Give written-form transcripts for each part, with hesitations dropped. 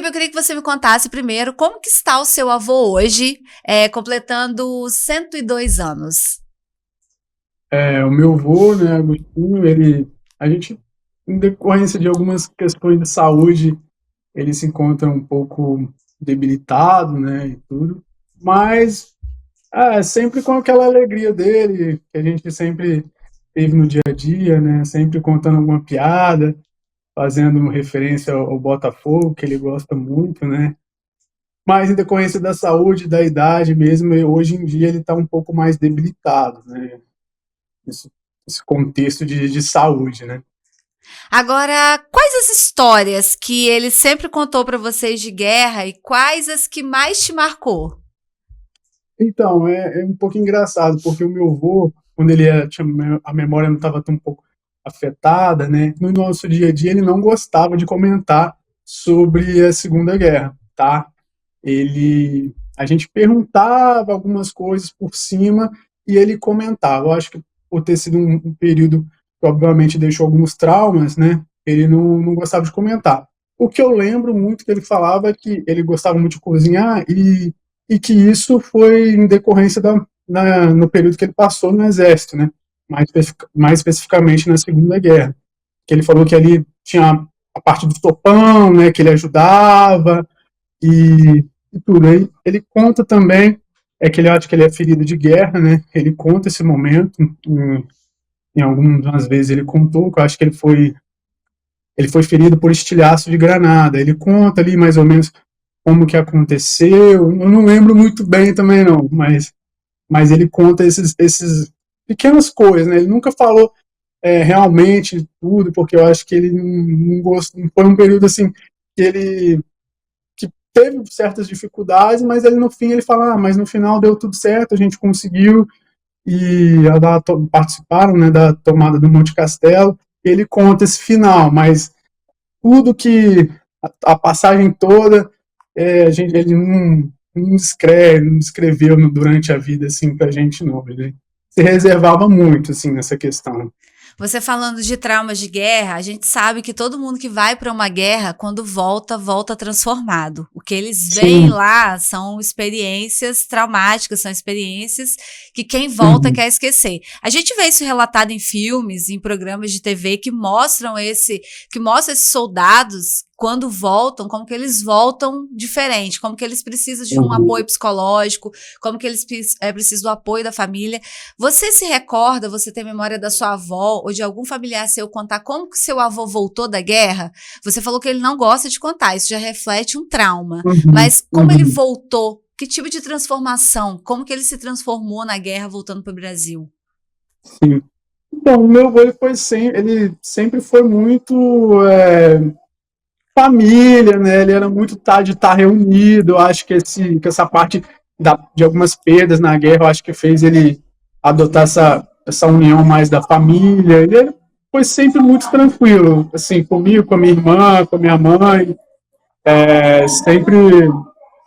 Felipe, eu queria que você me contasse primeiro como que está o seu avô hoje, completando 102 anos. O meu avô, né, Agostinho, a gente, em decorrência de algumas questões de saúde, ele se encontra um pouco debilitado, né, e tudo, mas sempre com aquela alegria dele, que a gente sempre teve no dia a dia, né, sempre contando alguma piada, fazendo referência ao Botafogo, que ele gosta muito, né, mas em decorrência da saúde, da idade mesmo, hoje em dia ele está um pouco mais debilitado, né, esse, esse contexto de saúde, né. Agora, quais as histórias que ele sempre contou para vocês de guerra e quais as que mais te marcou? Então, é um pouco engraçado, porque o meu avô, quando ele a memória não estava tão um pouco afetada, né, no nosso dia a dia ele não gostava de comentar sobre a Segunda Guerra, tá? A gente perguntava algumas coisas por cima e ele comentava. Eu acho que por ter sido um período que obviamente deixou alguns traumas, né, ele não gostava de comentar. O que eu lembro muito que ele falava é que ele gostava muito de cozinhar e que isso foi em decorrência no período que ele passou no Exército, né? Mais especificamente na Segunda Guerra. Que ele falou que ali tinha a parte do sopão, né? Que ele ajudava e tudo. Aí ele conta também, que ele acha que ele é ferido de guerra, né? Ele conta esse momento, em algumas vezes ele contou, que eu acho que ele foi ferido por estilhaço de granada. Ele conta ali mais ou menos como que aconteceu. Eu não lembro muito bem também não, mas ele conta esses pequenas coisas, né? Ele nunca falou realmente tudo, porque eu acho que ele não gostou. Foi um período assim que ele que teve certas dificuldades, mas ele no fim ele fala, mas no final deu tudo certo, a gente conseguiu e participaram, né, da tomada do Monte Castelo. Ele conta esse final, mas tudo que a passagem toda ele não escreveu durante a vida assim pra gente não, ele se reservava muito assim nessa questão. Você falando de traumas de guerra, a gente sabe que todo mundo que vai para uma guerra, quando volta, volta transformado. O que eles veem Sim. lá são experiências traumáticas, são experiências que quem volta Uhum. quer esquecer. A gente vê isso relatado em filmes, em programas de TV que mostram esses soldados quando voltam, como que eles voltam diferente, como que eles precisam de um Uhum. apoio psicológico, como que eles precisam do apoio da família. Você se recorda, você tem memória da sua avó ou de algum familiar seu contar como que seu avô voltou da guerra? Você falou que ele não gosta de contar, isso já reflete um trauma. Uhum. Mas como ele Uhum. voltou? Que tipo de transformação? Como que ele se transformou na guerra voltando para o Brasil? Sim. Então, o meu avô ele sempre foi muito família, né? Ele era muito de estar reunido. Eu acho que essa parte de algumas perdas na guerra, eu acho que fez ele adotar essa união mais da família. Ele foi sempre muito tranquilo, assim, comigo, com a minha irmã, com a minha mãe. Sempre,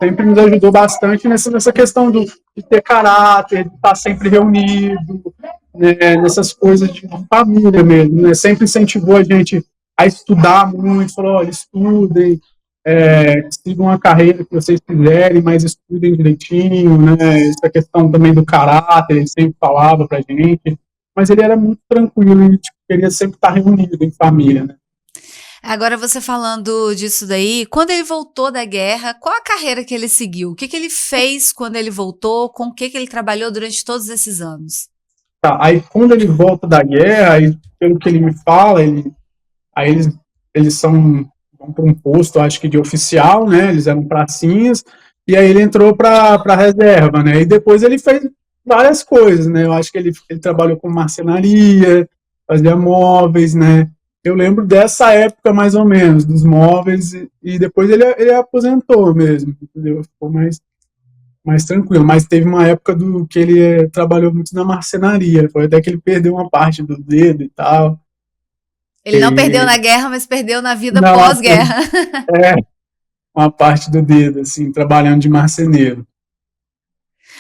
sempre nos ajudou bastante nessa questão de ter caráter, de estar sempre reunido, né, nessas coisas de família mesmo, né? Sempre incentivou a gente a estudar muito, falou, olha, estudem, sigam a carreira que vocês quiserem, mas estudem direitinho, né? Essa questão também do caráter, ele sempre falava pra gente, mas ele era muito tranquilo e tipo, queria sempre estar reunido em família, né? Agora você falando disso daí, quando ele voltou da guerra, qual a carreira que ele seguiu? O que que ele fez quando ele voltou? Com o que que ele trabalhou durante todos esses anos? Tá, aí quando ele volta da guerra, aí, pelo que ele me fala, aí eles vão para um posto, acho que de oficial, né? Eles eram pracinhas, e aí ele entrou para reserva, né? E depois ele fez várias coisas, né? Eu acho que ele trabalhou com marcenaria, fazia móveis, né? Eu lembro dessa época mais ou menos, dos móveis, e depois ele aposentou mesmo, entendeu? Ficou mais tranquilo, mas teve uma época do que ele trabalhou muito na marcenaria, foi até que ele perdeu uma parte do dedo e tal. Ele não perdeu E, na guerra, mas perdeu na vida não, pós-guerra. é, uma parte do dedo, assim, trabalhando de marceneiro.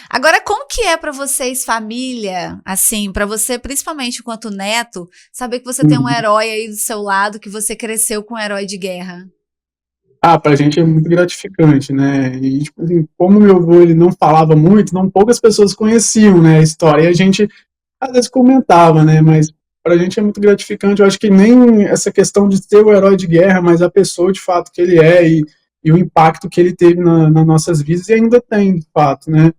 Agora, como que é para vocês, família, assim, para você, principalmente enquanto neto, saber que você tem um Uhum. herói aí do seu lado, que você cresceu com um herói de guerra? Ah, pra gente é muito gratificante, né? E, tipo assim, como meu avô ele não falava muito, não poucas pessoas conheciam, né, a história. E a gente às vezes comentava, né? Mas pra gente é muito gratificante. Eu acho que nem essa questão de ser o herói de guerra, mas a pessoa de fato que ele é e o impacto que ele teve nas nossas vidas e ainda tem, de fato, né?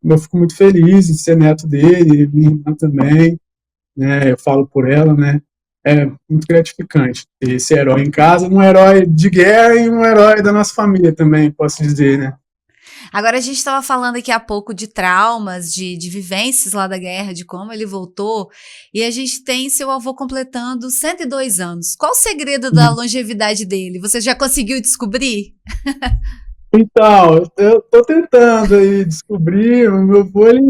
Eu fico muito feliz de ser neto dele, minha irmã também, né? Eu falo por ela, né? É muito gratificante ter esse herói em casa, um herói de guerra e um herói da nossa família também, posso dizer, né? Agora a gente estava falando aqui há pouco de traumas, de vivências lá da guerra, de como ele voltou, e a gente tem seu avô completando 102 anos. Qual o segredo da longevidade dele? Você já conseguiu descobrir? Então, eu tô tentando aí descobrir, o meu avô, ele,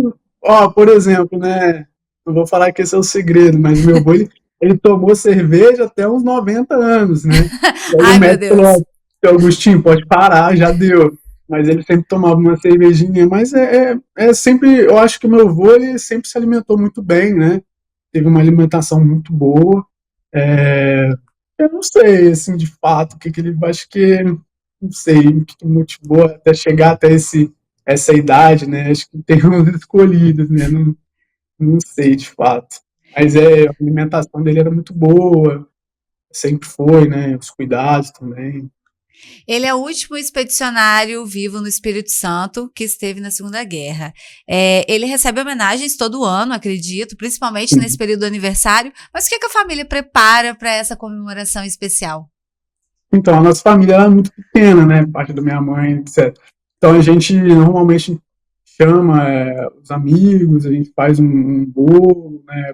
ó, por exemplo, né, não vou falar que esse é o segredo, mas o meu avô, ele tomou cerveja até uns 90 anos, né, e aí o Ai, meu médico falou, ó, Deus. seu Agostinho, pode parar, já deu, mas ele sempre tomava uma cervejinha, mas é sempre, eu acho que o meu avô, ele sempre se alimentou muito bem, né, teve uma alimentação muito boa, é, eu não sei, assim, de fato, o que que ele, acho que, não sei, o que motivou até chegar até essa idade, né, acho que tem uns escolhidos, né, não sei, de fato. Mas a alimentação dele era muito boa, sempre foi, né, os cuidados também. Ele é o último expedicionário vivo no Espírito Santo que esteve na Segunda Guerra. Ele recebe homenagens todo ano, acredito, principalmente nesse período do aniversário. Mas o que a família prepara para essa comemoração especial? Então, a nossa família era muito pequena, né, parte da minha mãe, etc. Então, a gente normalmente chama os amigos, a gente faz um bolo, né,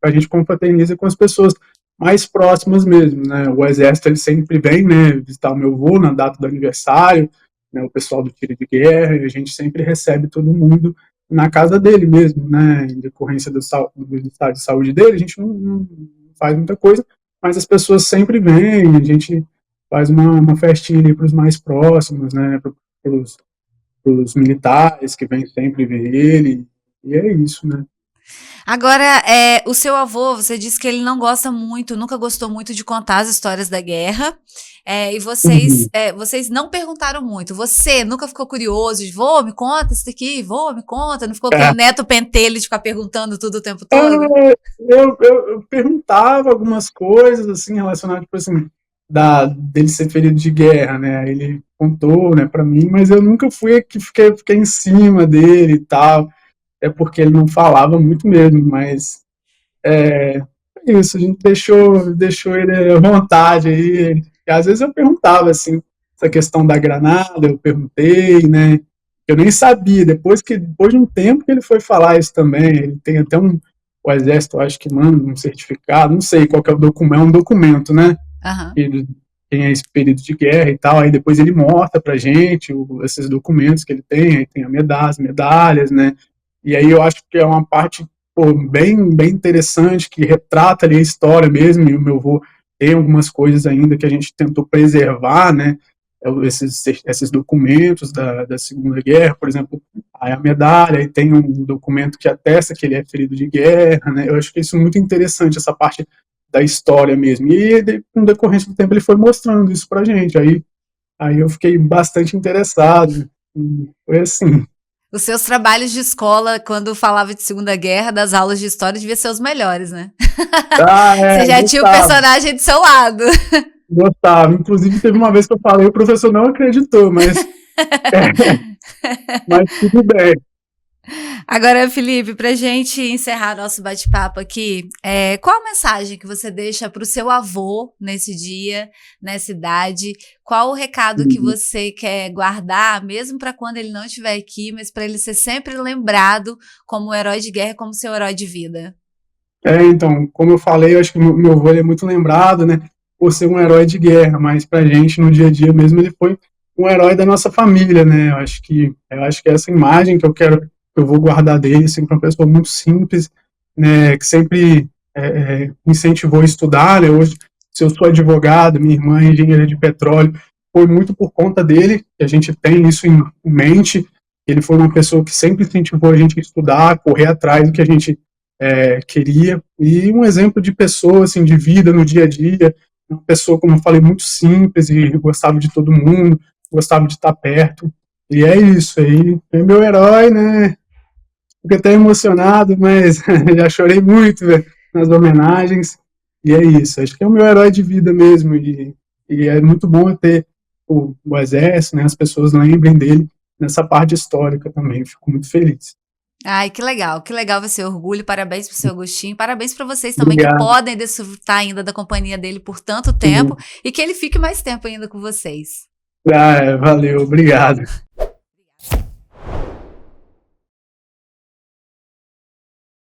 a gente confraterniza com as pessoas mais próximas mesmo, né, o exército ele sempre vem, né, visitar o meu avô na data do aniversário, né, o pessoal do tiro de guerra, e a gente sempre recebe todo mundo na casa dele mesmo, né, em decorrência do estado de saúde dele, a gente não faz muita coisa, mas as pessoas sempre vêm, a gente faz uma festinha ali para os mais próximos, né, para os militares que vêm sempre ver ele, e é isso, né. Agora, o seu avô, você disse que ele não gosta muito, nunca gostou muito de contar as histórias da guerra, e Uhum. vocês não perguntaram muito. Você nunca ficou curioso de, vô, me conta isso daqui, vô, me conta, não ficou aquele É, neto pentelho de ficar perguntando tudo o tempo todo? eu perguntava algumas coisas, assim, relacionadas, tipo assim, dele ser ferido de guerra, né, aí ele contou, né, pra mim, mas eu nunca fui a que fiquei em cima dele e tal, é porque ele não falava muito mesmo, mas é isso, a gente deixou ele à vontade aí. E às vezes eu perguntava, assim, essa questão da granada, eu perguntei, né? Eu nem sabia, depois de um tempo que ele foi falar isso também, ele tem até o exército, eu acho que manda um certificado, não sei qual que é o documento, é um documento, né? Aham. Ele tem esse período de guerra e tal, aí depois ele mostra pra gente esses documentos que ele tem, aí tem as medalhas, né? E aí eu acho que é uma parte, pô, bem interessante, que retrata ali a história mesmo, e o meu avô tem algumas coisas ainda que a gente tentou preservar, né? Esses documentos da Segunda Guerra, por exemplo, aí a medalha, aí tem um documento que atesta que ele é ferido de guerra, né? Eu acho que isso é muito interessante, essa parte da história mesmo. E com decorrência do tempo ele foi mostrando isso pra gente. Aí eu fiquei bastante interessado. E foi assim. Os seus trabalhos de escola, quando falava de Segunda Guerra, das aulas de história, devia ser os melhores, né? Ah, Você já tinha o gostava, personagem do seu lado. gostava. Inclusive teve uma vez que eu falei, o professor não acreditou, mas tudo bem. Agora, Felipe, para gente encerrar nosso bate-papo aqui, qual a mensagem que você deixa para o seu avô nesse dia, nessa idade? Qual o recado que Uhum. você quer guardar, mesmo para quando ele não estiver aqui, mas para ele ser sempre lembrado como um herói de guerra, como seu herói de vida? Então, como eu falei, eu acho que o meu avô ele é muito lembrado, né, por ser um herói de guerra, mas pra gente, no dia a dia mesmo, ele foi um herói da nossa família, né, eu acho que essa imagem que eu vou guardar dele, sempre uma pessoa muito simples, né, que sempre incentivou a estudar, né, hoje, se eu sou advogado, minha irmã é engenheira de petróleo, foi muito por conta dele, que a gente tem isso em mente, ele foi uma pessoa que sempre incentivou a gente a estudar, correr atrás do que a gente queria, e um exemplo de pessoa, assim, de vida no dia a dia, uma pessoa, como eu falei, muito simples e gostava de todo mundo, gostava de estar perto. E é isso aí, é meu herói, né? Fico até emocionado, mas já chorei muito, né, nas homenagens. E é isso, acho que é o meu herói de vida mesmo. E é muito bom ter o Exército, né? As pessoas lembrem dele nessa parte histórica também. Fico muito feliz. Ai, que legal você, orgulho, parabéns pro seu Agostinho, parabéns para vocês também que Obrigado. podem desfrutar ainda da companhia dele por tanto tempo e que ele fique mais tempo ainda com vocês. Ah, valeu, obrigado.